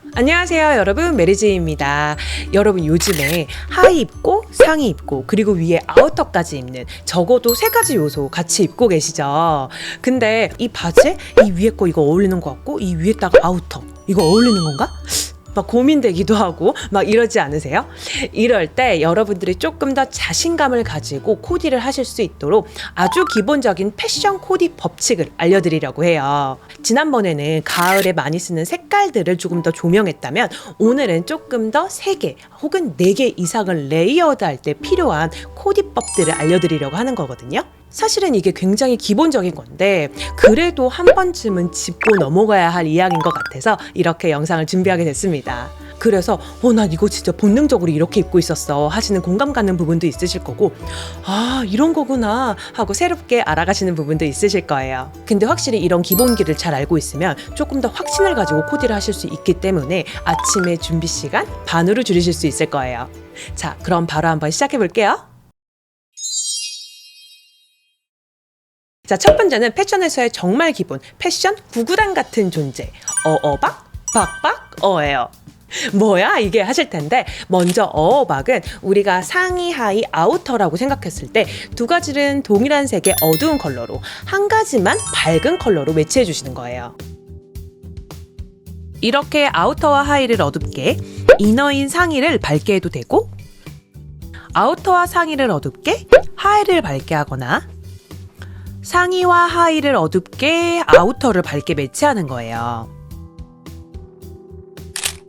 안녕하세요 여러분, 메리제이입니다. 여러분, 요즘에 하의 입고 상의 입고 그리고 위에 아우터까지 입는 적어도 3가지 요소 같이 입고 계시죠? 근데 이 바지에 이 위에 거 이거 어울리는 것 같고 이 위에다가 아우터 이거 어울리는 건가? 막 고민되기도 하고 막 이러지 않으세요? 이럴 때 여러분들이 조금 더 자신감을 가지고 코디를 하실 수 있도록 아주 기본적인 패션 코디 법칙을 알려드리려고 해요. 지난번에는 가을에 많이 쓰는 색깔들을 조금 더 조명했다면 오늘은 조금 더 3개 혹은 4개 이상을 레이어드 할 때 필요한 코디법들을 알려드리려고 하는 거거든요. 사실은 이게 굉장히 기본적인 건데 그래도 한 번쯤은 짚고 넘어가야 할 이야기인 것 같아서 이렇게 영상을 준비하게 됐습니다. 그래서 난 이거 진짜 본능적으로 이렇게 입고 있었어 하시는 공감 가는 부분도 있으실 거고, 아 이런 거구나 하고 새롭게 알아가시는 부분도 있으실 거예요. 근데 확실히 이런 기본기를 잘 알고 있으면 조금 더 확신을 가지고 코디를 하실 수 있기 때문에 아침에 준비 시간 반으로 줄이실 수 있을 거예요. 자, 그럼 바로 한번 시작해 볼게요. 자, 첫 번째는 패션에서의 정말 기본 패션 구구단 같은 존재, 어어박 박박어예요. 뭐야 이게 하실 텐데, 먼저 어어박은 우리가 상의 하의 아우터라고 생각했을 때 2가지는 동일한 색의 어두운 컬러로, 한 가지만 밝은 컬러로 매치해 주시는 거예요. 이렇게 아우터와 하의를 어둡게, 이너인 상의를 밝게 해도 되고, 아우터와 상의를 어둡게 하의를 밝게 하거나, 상의와 하의를 어둡게 아우터를 밝게 매치하는 거예요.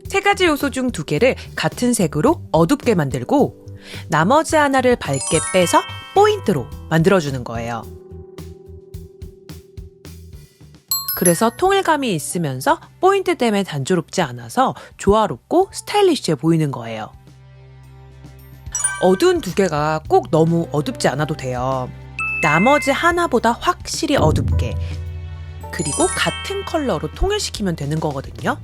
3가지 요소 중 2개를 같은 색으로 어둡게 만들고 나머지 하나를 밝게 빼서 포인트로 만들어주는 거예요. 그래서 통일감이 있으면서 포인트 때문에 단조롭지 않아서 조화롭고 스타일리시해 보이는 거예요. 어두운 2개가 꼭 너무 어둡지 않아도 돼요. 나머지 하나보다 확실히 어둡게, 그리고 같은 컬러로 통일시키면 되는 거거든요.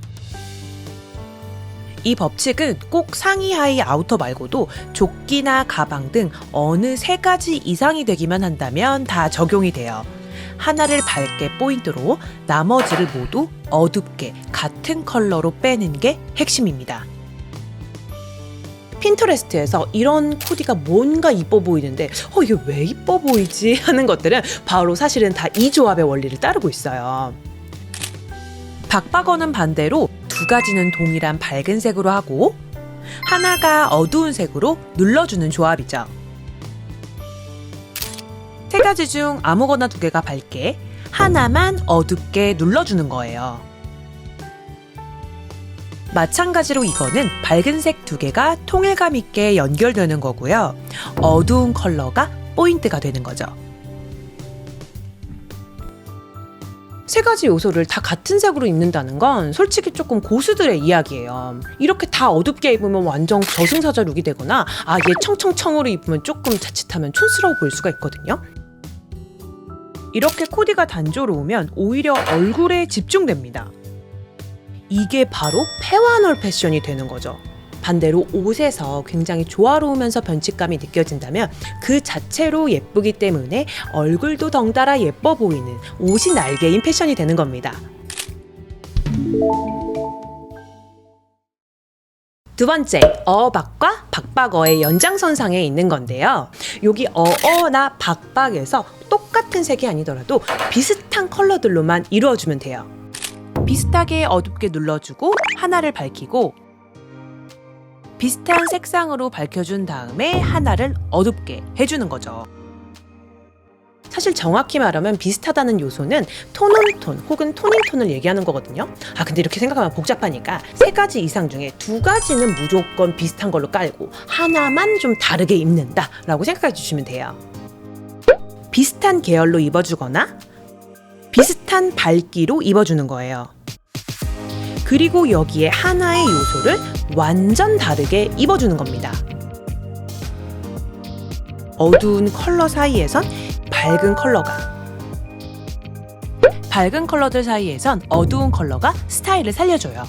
이 법칙은 꼭 상의, 하의, 아우터 말고도 조끼나 가방 등 어느 3가지 이상이 되기만 한다면 다 적용이 돼요. 하나를 밝게 포인트로 나머지를 모두 어둡게 같은 컬러로 빼는 게 핵심입니다. 핀터레스트에서 이런 코디가 뭔가 이뻐 보이는데 이게 왜 이뻐 보이지? 하는 것들은 바로 사실은 다 이 조합의 원리를 따르고 있어요. 박박어는 반대로 2가지는 동일한 밝은 색으로 하고 하나가 어두운 색으로 눌러주는 조합이죠. 3가지 중 아무거나 2개가 밝게, 하나만 어둡게 눌러주는 거예요. 마찬가지로 이거는 밝은 색 2개가 통일감 있게 연결되는 거고요. 어두운 컬러가 포인트가 되는 거죠. 3가지 요소를 다 같은 색으로 입는다는 건 솔직히 조금 고수들의 이야기예요. 이렇게 다 어둡게 입으면 완전 저승사자 룩이 되거나 얘 청청청으로 입으면 조금 자칫하면 촌스러워 보일 수가 있거든요. 이렇게 코디가 단조로우면 오히려 얼굴에 집중됩니다. 이게 바로 패화널 패션이 되는 거죠. 반대로 옷에서 굉장히 조화로우면서 변칙감이 느껴진다면 그 자체로 예쁘기 때문에 얼굴도 덩달아 예뻐 보이는 옷이 날개인 패션이 되는 겁니다. 2번째, 어박과 박박어의 연장선상에 있는 건데요. 여기 어어나 박박에서 똑같은 색이 아니더라도 비슷한 컬러들로만 이루어주면 돼요. 비슷하게 어둡게 눌러주고 하나를 밝히고, 비슷한 색상으로 밝혀준 다음에 하나를 어둡게 해주는 거죠. 사실 정확히 말하면 비슷하다는 요소는 톤온톤 혹은 톤인톤을 얘기하는 거거든요. 근데 이렇게 생각하면 복잡하니까 3가지 이상 중에 2가지는 무조건 비슷한 걸로 깔고 하나만 좀 다르게 입는다 라고 생각해 주시면 돼요. 비슷한 계열로 입어주거나 비슷한 밝기로 입어주는 거예요. 그리고 여기에 하나의 요소를 완전 다르게 입어주는 겁니다. 어두운 컬러 사이에선 밝은 컬러가, 밝은 컬러들 사이에선 어두운 컬러가 스타일을 살려줘요.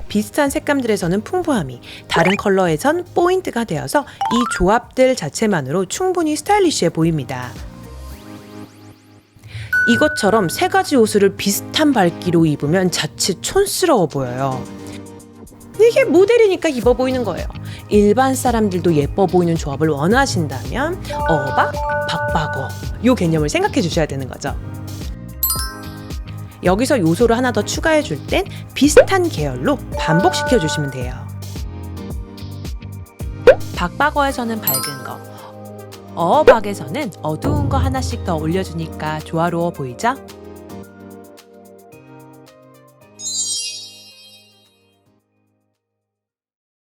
비슷한 색감들에서는 풍부함이, 다른 컬러에선 포인트가 되어서 이 조합들 자체만으로 충분히 스타일리시해 보입니다. 이것처럼 세 가지 옷을 비슷한 밝기로 입으면 자칫 촌스러워 보여요. 이게 모델이니까 입어 보이는 거예요. 일반 사람들도 예뻐 보이는 조합을 원하신다면 어박, 박박어 요 개념을 생각해 주셔야 되는 거죠. 여기서 요소를 하나 더 추가해 줄 땐 비슷한 계열로 반복시켜 주시면 돼요. 박박어에서는 밝은 거, 어박에서는 어두운 거 하나씩 더 올려주니까 조화로워 보이죠?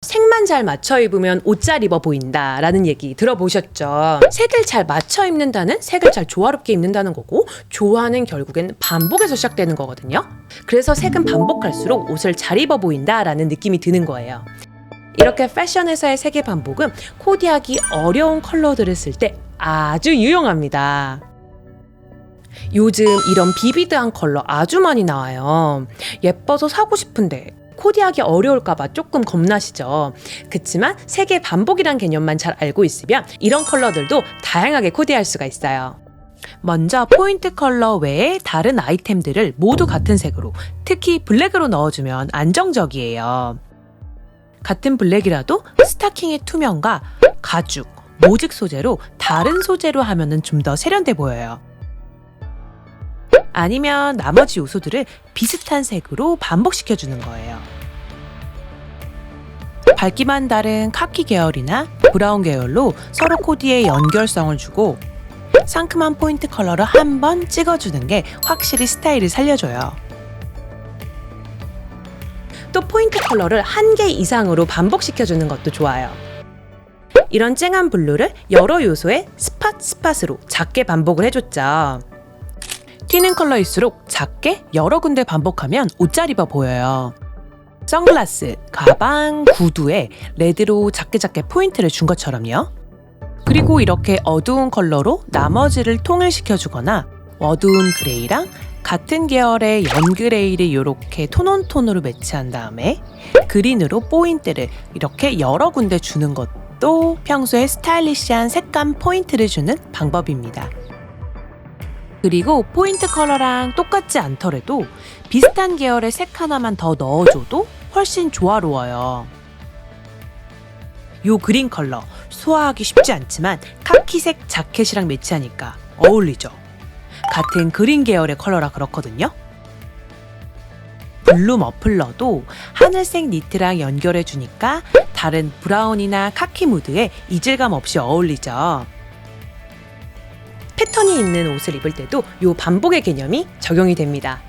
색만 잘 맞춰 입으면 옷 잘 입어 보인다 라는 얘기 들어보셨죠? 색을 잘 맞춰 입는다는 색을 잘 조화롭게 입는다는 거고, 조화는 결국엔 반복에서 시작되는 거거든요. 그래서 색은 반복할수록 옷을 잘 입어 보인다 라는 느낌이 드는 거예요. 이렇게 패션에서의 색의 반복은 코디하기 어려운 컬러들을 쓸 때 아주 유용합니다. 요즘 이런 비비드한 컬러 아주 많이 나와요. 예뻐서 사고 싶은데 코디하기 어려울까봐 조금 겁나시죠? 그치만 색의 반복이란 개념만 잘 알고 있으면 이런 컬러들도 다양하게 코디할 수가 있어요. 먼저 포인트 컬러 외에 다른 아이템들을 모두 같은 색으로, 특히 블랙으로 넣어주면 안정적이에요. 같은 블랙이라도 스타킹의 투명과 가죽, 모직 소재로 다른 소재로 하면 좀 더 세련돼 보여요. 아니면 나머지 요소들을 비슷한 색으로 반복시켜주는 거예요. 밝기만 다른 카키 계열이나 브라운 계열로 서로 코디에 연결성을 주고, 상큼한 포인트 컬러를 한번 찍어주는 게 확실히 스타일을 살려줘요. 또 포인트 컬러를 한 개 이상으로 반복시켜주는 것도 좋아요. 이런 쨍한 블루를 여러 요소의 스팟으로 작게 반복을 해줬죠. 튀는 컬러일수록 작게 여러 군데 반복하면 옷 잘 입어 보여요. 선글라스, 가방, 구두에 레드로 작게 포인트를 준 것처럼요. 그리고 이렇게 어두운 컬러로 나머지를 통일시켜주거나 어두운 그레이랑 같은 계열의 연그레이를 이렇게 톤온톤으로 매치한 다음에 그린으로 포인트를 이렇게 여러 군데 주는 것도 평소에 스타일리시한 색감 포인트를 주는 방법입니다. 그리고 포인트 컬러랑 똑같지 않더라도 비슷한 계열의 색 하나만 더 넣어줘도 훨씬 조화로워요. 요 그린 컬러 소화하기 쉽지 않지만 카키색 자켓이랑 매치하니까 어울리죠. 같은 그린 계열의 컬러라 그렇거든요. 블루 머플러도 하늘색 니트랑 연결해주니까 다른 브라운이나 카키 무드에 이질감 없이 어울리죠. 패턴이 있는 옷을 입을 때도 이 반복의 개념이 적용이 됩니다.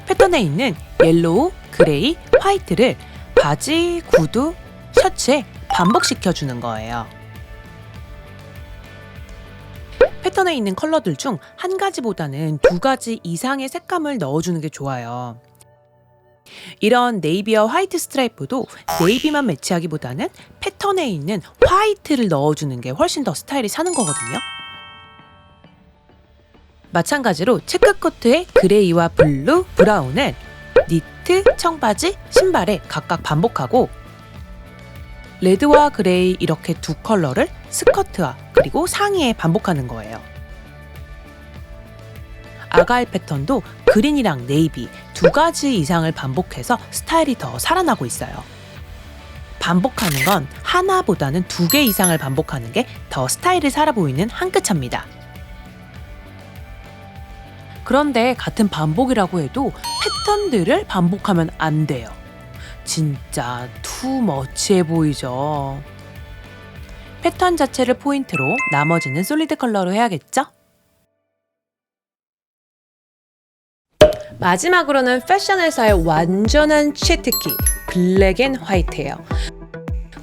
패턴에 있는 옐로우, 그레이, 화이트를 바지, 구두, 셔츠에 반복시켜주는 거예요. 패턴에 있는 컬러들 중 한 가지보다는 두 가지 이상의 색감을 넣어주는 게 좋아요. 이런 네이비와 화이트 스트라이프도 네이비만 매치하기보다는 패턴에 있는 화이트를 넣어주는 게 훨씬 더 스타일이 사는 거거든요. 마찬가지로 체크코트의 그레이와 블루, 브라운을 니트, 청바지, 신발에 각각 반복하고, 레드와 그레이 이렇게 두 컬러를 스커트와 그리고 상의에 반복하는 거예요. 아가일 패턴도 그린이랑 네이비 두 가지 이상을 반복해서 스타일이 더 살아나고 있어요. 반복하는 건 하나보다는 두 개 이상을 반복하는 게 더 스타일이 살아 보이는 한 끗 차입니다. 그런데 같은 반복이라고 해도 패턴들을 반복하면 안 돼요. 진짜 투머치해 보이죠. 패턴 자체를 포인트로 나머지는 솔리드 컬러로 해야겠죠? 마지막으로는 패션에서의 완전한 치트키, 블랙 앤 화이트예요.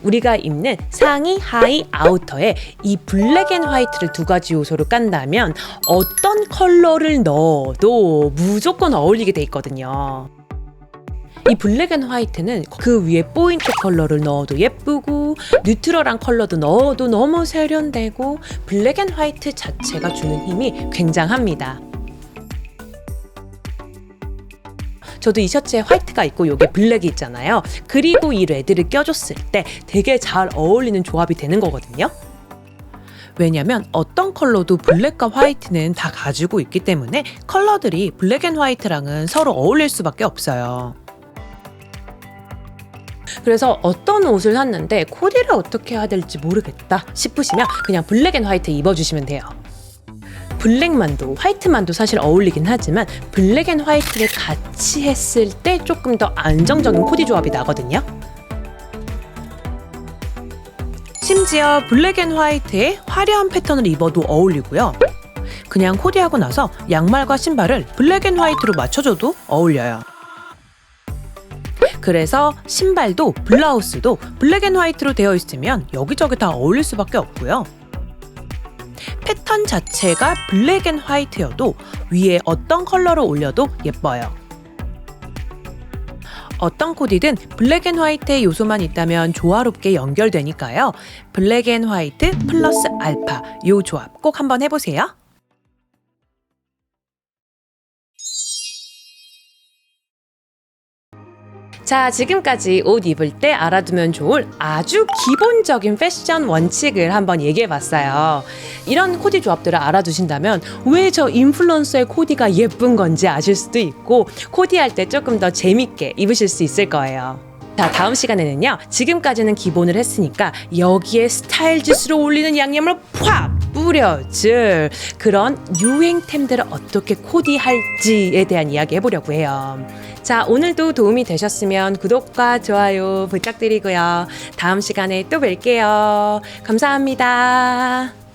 우리가 입는 상의, 하의, 아우터에 이 블랙 앤 화이트를 두 가지 요소로 깐다면 어떤 컬러를 넣어도 무조건 어울리게 돼 있거든요. 이 블랙 앤 화이트는 그 위에 포인트 컬러를 넣어도 예쁘고 뉴트럴한 컬러도 넣어도 너무 세련되고 블랙 앤 화이트 자체가 주는 힘이 굉장합니다. 저도 이 셔츠에 화이트가 있고 요게 블랙이 있잖아요. 그리고 이 레드를 껴줬을 때 되게 잘 어울리는 조합이 되는 거거든요. 왜냐면 어떤 컬러도 블랙과 화이트는 다 가지고 있기 때문에 컬러들이 블랙 앤 화이트랑은 서로 어울릴 수밖에 없어요. 그래서 어떤 옷을 샀는데 코디를 어떻게 해야 될지 모르겠다 싶으시면 그냥 블랙 앤 화이트 입어주시면 돼요. 블랙만도 화이트만도 사실 어울리긴 하지만 블랙 앤 화이트를 같이 했을 때 조금 더 안정적인 코디 조합이 나거든요. 심지어 블랙 앤 화이트에 화려한 패턴을 입어도 어울리고요. 그냥 코디하고 나서 양말과 신발을 블랙 앤 화이트로 맞춰줘도 어울려요. 그래서 신발도 블라우스도 블랙 앤 화이트로 되어 있으면 여기저기 다 어울릴 수밖에 없고요. 패턴 자체가 블랙 앤 화이트여도 위에 어떤 컬러로 올려도 예뻐요. 어떤 코디든 블랙 앤 화이트의 요소만 있다면 조화롭게 연결되니까요. 블랙 앤 화이트 플러스 알파 이 조합 꼭 한번 해보세요. 자, 지금까지 옷 입을 때 알아두면 좋을 아주 기본적인 패션 원칙을 한번 얘기해봤어요. 이런 코디 조합들을 알아두신다면 왜 저 인플루언서의 코디가 예쁜 건지 아실 수도 있고 코디할 때 조금 더 재밌게 입으실 수 있을 거예요. 자, 다음 시간에는요. 지금까지는 기본을 했으니까 여기에 스타일 지수를 올리는 양념을 팍 뿌려줄 그런 유행템들을 어떻게 코디할지에 대한 이야기 해보려고 해요. 자, 오늘도 도움이 되셨으면 구독과 좋아요 부탁드리고요. 다음 시간에 또 뵐게요. 감사합니다.